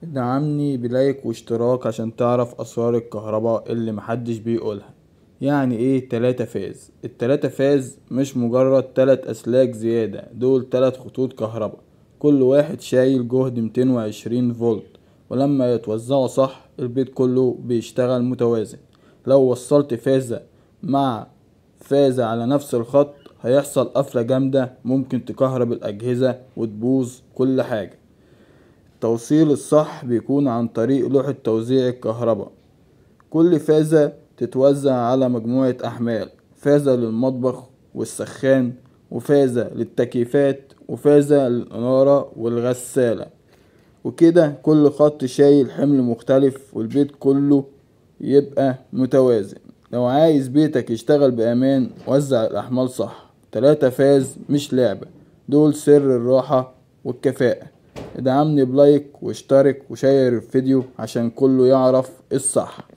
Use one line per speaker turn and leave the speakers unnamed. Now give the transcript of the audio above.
ادعمني بلايك واشتراك عشان تعرف اسرار الكهرباء اللي محدش بيقولها. يعني ايه 3 فاز؟ ال3 فاز مش مجرد 3 اسلاك زيادة، دول 3 خطوط كهرباء، كل واحد شايل جهد 220 فولت، ولما يتوزعوا صح البيت كله بيشتغل متوازن. لو وصلت فازة مع فازة على نفس الخط هيحصل قفلة جامدة، ممكن تكهرب الأجهزة وتبوظ كل حاجة. التوصيل الصح بيكون عن طريق لوحة توزيع الكهرباء. كل فازة تتوزع على مجموعة أحمال، فازة للمطبخ والسخان، وفازة للتكييفات، وفازة للإنارة والغسالة، وكده كل خط شايل حمل مختلف والبيت كله يبقى متوازن. لو عايز بيتك يشتغل بأمان وزع الأحمال صح. 3 فاز مش لعبة، دول سر الراحة والكفاءة. ادعمني بلايك واشترك وشير الفيديو عشان كله يعرف الصح.